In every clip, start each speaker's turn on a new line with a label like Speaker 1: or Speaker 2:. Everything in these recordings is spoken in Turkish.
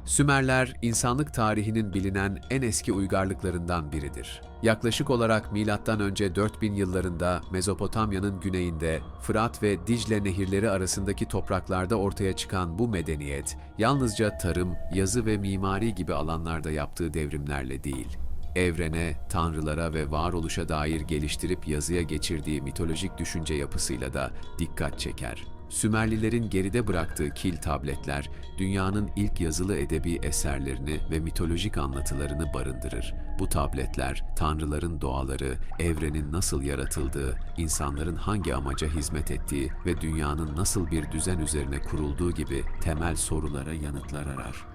Speaker 1: Sümerler, insanlık tarihinin bilinen en eski uygarlıklarından biridir. Yaklaşık olarak M.Ö. 4000 yıllarında Mezopotamya'nın güneyinde Fırat ve Dicle nehirleri arasındaki topraklarda ortaya çıkan bu medeniyet, yalnızca tarım, yazı ve mimari gibi alanlarda yaptığı devrimlerle değil, evrene, tanrılara ve varoluşa dair geliştirip yazıya geçirdiği mitolojik düşünce yapısıyla da dikkat çeker. Sümerlilerin geride bıraktığı kil tabletler, dünyanın ilk yazılı edebi eserlerini ve mitolojik anlatılarını barındırır. Bu tabletler, tanrıların doğaları, evrenin nasıl yaratıldığı, insanların hangi amaca hizmet ettiği ve dünyanın nasıl bir düzen üzerine kurulduğu gibi temel sorulara yanıtlar arar.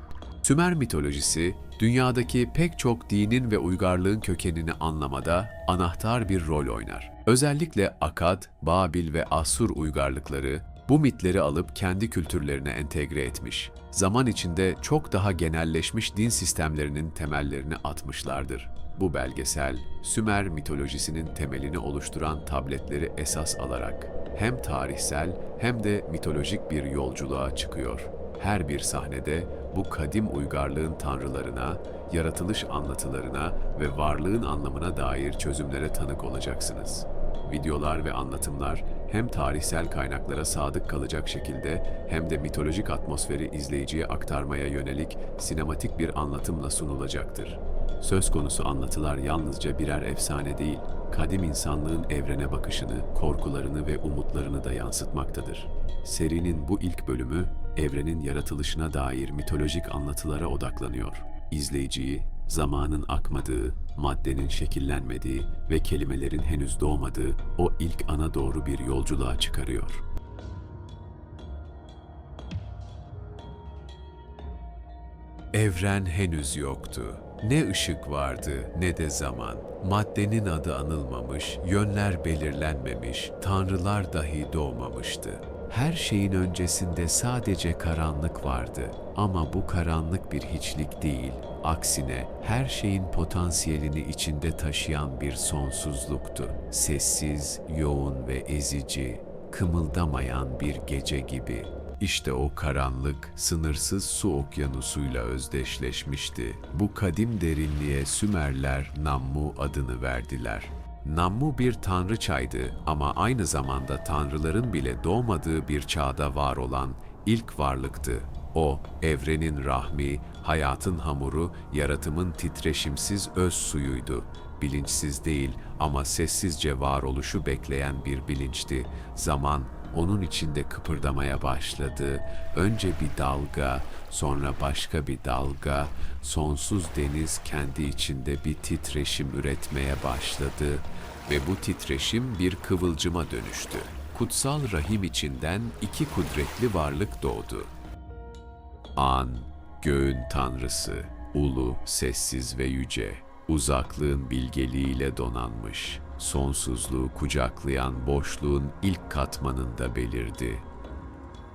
Speaker 1: Sümer mitolojisi, dünyadaki pek çok dinin ve uygarlığın kökenini anlamada anahtar bir rol oynar. Özellikle Akkad, Babil ve Assur uygarlıkları, bu mitleri alıp kendi kültürlerine entegre etmiş, zaman içinde çok daha genelleşmiş din sistemlerinin temellerini atmışlardır. Bu belgesel, Sümer mitolojisinin temelini oluşturan tabletleri esas alarak hem tarihsel hem de mitolojik bir yolculuğa çıkıyor. Her bir sahnede bu kadim uygarlığın tanrılarına, yaratılış anlatılarına ve varlığın anlamına dair çözümlere tanık olacaksınız. Videolar ve anlatımlar hem tarihsel kaynaklara sadık kalacak şekilde hem de mitolojik atmosferi izleyiciye aktarmaya yönelik sinematik bir anlatımla sunulacaktır. Söz konusu anlatılar yalnızca birer efsane değil, kadim insanlığın evrene bakışını, korkularını ve umutlarını da yansıtmaktadır. Serinin bu ilk bölümü, evrenin yaratılışına dair mitolojik anlatılara odaklanıyor. İzleyiciyi, zamanın akmadığı, maddenin şekillenmediği ve kelimelerin henüz doğmadığı o ilk ana doğru bir yolculuğa çıkarıyor. Evren henüz yoktu. Ne ışık vardı ne de zaman. Maddenin adı anılmamış, yönler belirlenmemiş, tanrılar dahi doğmamıştı. Her şeyin öncesinde sadece karanlık vardı. Ama bu karanlık bir hiçlik değil, aksine her şeyin potansiyelini içinde taşıyan bir sonsuzluktu. Sessiz, yoğun ve ezici, kımıldamayan bir gece gibi. İşte o karanlık, sınırsız su okyanusuyla özdeşleşmişti. Bu kadim derinliğe Sümerler Nammu adını verdiler. Nammu bir tanrıçaydı ama aynı zamanda tanrıların bile doğmadığı bir çağda var olan ilk varlıktı. O, evrenin rahmi, hayatın hamuru, yaratımın titreşimsiz öz suyuydu. Bilinçsiz değil ama sessizce varoluşu bekleyen bir bilinçti. Zaman, onun içinde kıpırdamaya başladı. Önce bir dalga, sonra başka bir dalga, sonsuz deniz kendi içinde bir titreşim üretmeye başladı ve bu titreşim bir kıvılcıma dönüştü. Kutsal rahim içinden iki kudretli varlık doğdu. An, göğün tanrısı, ulu, sessiz ve yüce, uzaklığın bilgeliğiyle donanmış, sonsuzluğu kucaklayan boşluğun ilk katmanında belirdi.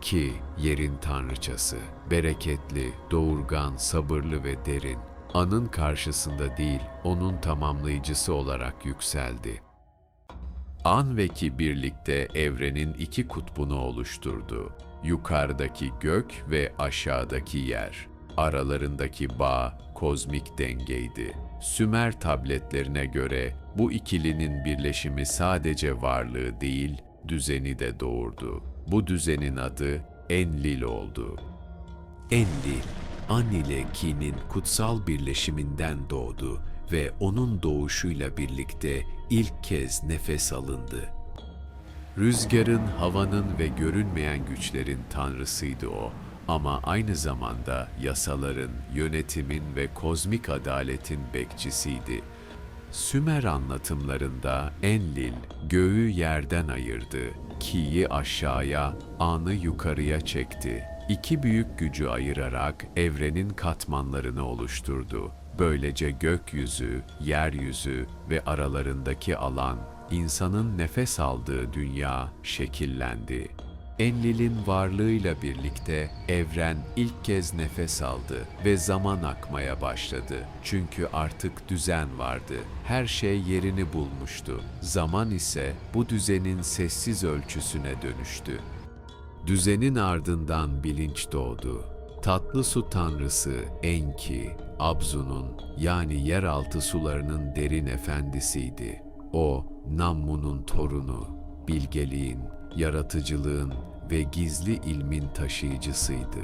Speaker 1: Ki yerin tanrıçası, bereketli, doğurgan, sabırlı ve derin, An'ın karşısında değil, onun tamamlayıcısı olarak yükseldi. An ve Ki birlikte evrenin iki kutbunu oluşturdu. Yukarıdaki gök ve aşağıdaki yer. Aralarındaki bağ kozmik dengeydi. Sümer tabletlerine göre bu ikilinin birleşimi sadece varlığı değil, düzeni de doğurdu. Bu düzenin adı Enlil oldu. Enlil, An ile Ki'nin kutsal birleşiminden doğdu ve onun doğuşuyla birlikte ilk kez nefes alındı. Rüzgarın, havanın ve görünmeyen güçlerin tanrısıydı o. Ama aynı zamanda yasaların, yönetimin ve kozmik adaletin bekçisiydi. Sümer anlatımlarında Enlil, göğü yerden ayırdı, Ki'yi aşağıya, An'ı yukarıya çekti. İki büyük gücü ayırarak evrenin katmanlarını oluşturdu. Böylece gökyüzü, yeryüzü ve aralarındaki alan, insanın nefes aldığı dünya şekillendi. Enlil'in varlığıyla birlikte evren ilk kez nefes aldı ve zaman akmaya başladı. Çünkü artık düzen vardı. Her şey yerini bulmuştu. Zaman ise bu düzenin sessiz ölçüsüne dönüştü. Düzenin ardından bilinç doğdu. Tatlı su tanrısı Enki, Abzu'nun yani yeraltı sularının derin efendisiydi. O, Nammu'nun torunu, bilgeliğin, yaratıcılığın ve gizli ilmin taşıyıcısıydı.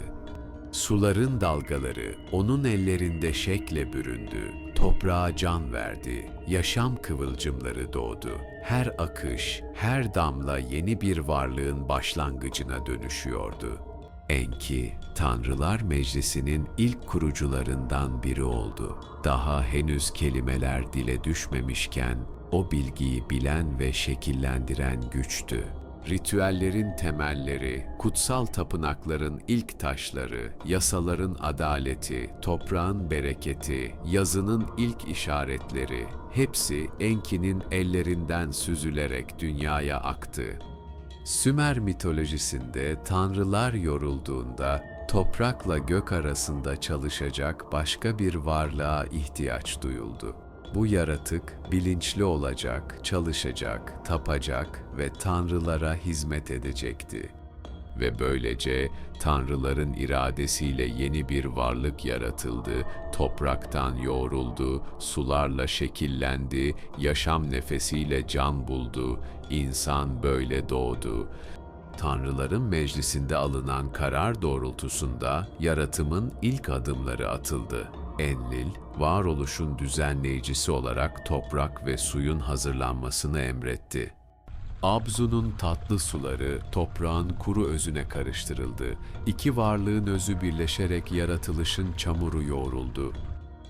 Speaker 1: Suların dalgaları onun ellerinde şekle büründü, toprağa can verdi, yaşam kıvılcımları doğdu. Her akış, her damla yeni bir varlığın başlangıcına dönüşüyordu. Enki, Tanrılar Meclisi'nin ilk kurucularından biri oldu. Daha henüz kelimeler dile düşmemişken, o bilgiyi bilen ve şekillendiren güçtü. Ritüellerin temelleri, kutsal tapınakların ilk taşları, yasaların adaleti, toprağın bereketi, yazının ilk işaretleri, hepsi Enki'nin ellerinden süzülerek dünyaya aktı. Sümer mitolojisinde tanrılar yorulduğunda toprakla gök arasında çalışacak başka bir varlığa ihtiyaç duyuldu. Bu yaratık bilinçli olacak, çalışacak, tapacak ve tanrılara hizmet edecekti. Ve böylece tanrıların iradesiyle yeni bir varlık yaratıldı, topraktan yoğruldu, sularla şekillendi, yaşam nefesiyle can buldu, insan böyle doğdu. Tanrıların meclisinde alınan karar doğrultusunda yaratımın ilk adımları atıldı. Enlil, varoluşun düzenleyicisi olarak toprak ve suyun hazırlanmasını emretti. Abzu'nun tatlı suları toprağın kuru özüne karıştırıldı. İki varlığın özü birleşerek yaratılışın çamuru yoğruldu.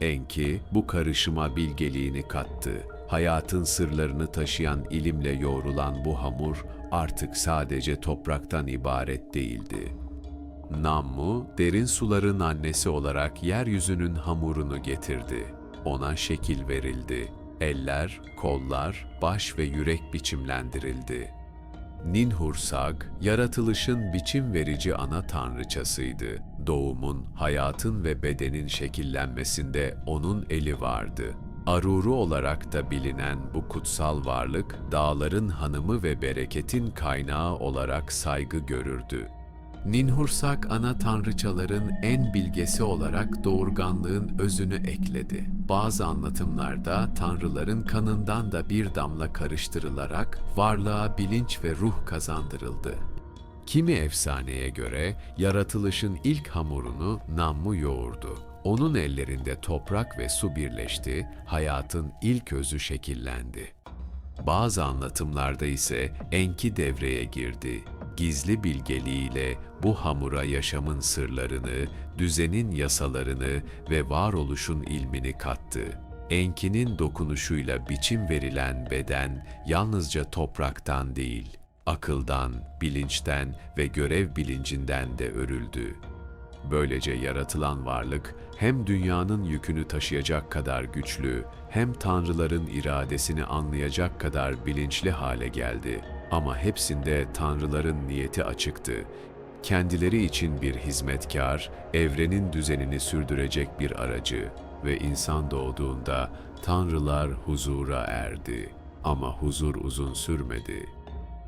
Speaker 1: Enki bu karışıma bilgeliğini kattı. Hayatın sırlarını taşıyan ilimle yoğrulan bu hamur artık sadece topraktan ibaret değildi. Nammu, derin suların annesi olarak yeryüzünün hamurunu getirdi. Ona şekil verildi. Eller, kollar, baş ve yürek biçimlendirildi. Ninhursag, yaratılışın biçim verici ana tanrıçasıydı. Doğumun, hayatın ve bedenin şekillenmesinde onun eli vardı. Aruru olarak da bilinen bu kutsal varlık, dağların hanımı ve bereketin kaynağı olarak saygı görürdü. Ninhursag ana tanrıçaların en bilgesi olarak doğurganlığın özünü ekledi. Bazı anlatımlarda tanrıların kanından da bir damla karıştırılarak varlığa bilinç ve ruh kazandırıldı. Kimi efsaneye göre yaratılışın ilk hamurunu Nammu yoğurdu. Onun ellerinde toprak ve su birleşti, hayatın ilk özü şekillendi. Bazı anlatımlarda ise Enki devreye girdi. Gizli bilgeliğiyle bu hamura yaşamın sırlarını, düzenin yasalarını ve varoluşun ilmini kattı. Enki'nin dokunuşuyla biçim verilen beden yalnızca topraktan değil, akıldan, bilinçten ve görev bilincinden de örüldü. Böylece yaratılan varlık hem dünyanın yükünü taşıyacak kadar güçlü, hem tanrıların iradesini anlayacak kadar bilinçli hale geldi. Ama hepsinde tanrıların niyeti açıktı. Kendileri için bir hizmetkar, evrenin düzenini sürdürecek bir aracı ve insan doğduğunda tanrılar huzura erdi. Ama huzur uzun sürmedi.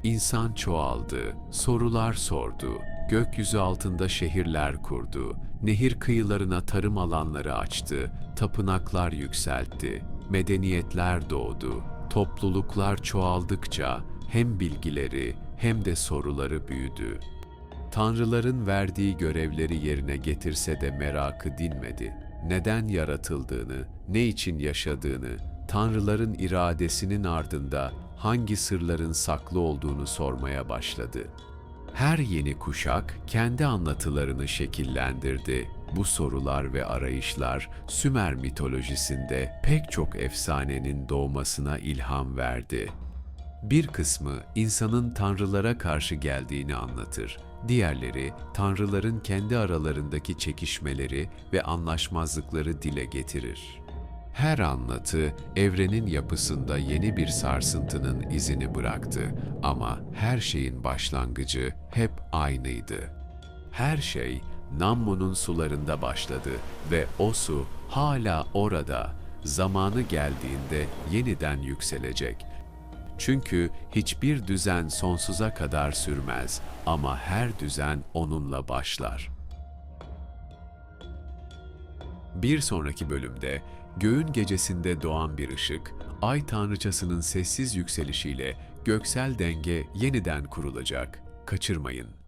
Speaker 1: İnsan çoğaldı, sorular sordu, gökyüzü altında şehirler kurdu, nehir kıyılarına tarım alanları açtı, tapınaklar yükseltti, medeniyetler doğdu. Topluluklar çoğaldıkça hem bilgileri hem de soruları büyüdü. Tanrıların verdiği görevleri yerine getirse de merakı dinmedi. Neden yaratıldığını, ne için yaşadığını, tanrıların iradesinin ardında hangi sırların saklı olduğunu sormaya başladı. Her yeni kuşak kendi anlatılarını şekillendirdi. Bu sorular ve arayışlar Sümer mitolojisinde pek çok efsanenin doğmasına ilham verdi. Bir kısmı insanın tanrılara karşı geldiğini anlatır. Diğerleri tanrıların kendi aralarındaki çekişmeleri ve anlaşmazlıkları dile getirir. Her anlatı evrenin yapısında yeni bir sarsıntının izini bıraktı ama her şeyin başlangıcı hep aynıydı. Her şey Nammu'nun sularında başladı ve o su hala orada, zamanı geldiğinde yeniden yükselecek. Çünkü hiçbir düzen sonsuza kadar sürmez ama her düzen onunla başlar. Bir sonraki bölümde göğün gecesinde doğan bir ışık, ay tanrıçasının sessiz yükselişiyle göksel denge yeniden kurulacak. Kaçırmayın.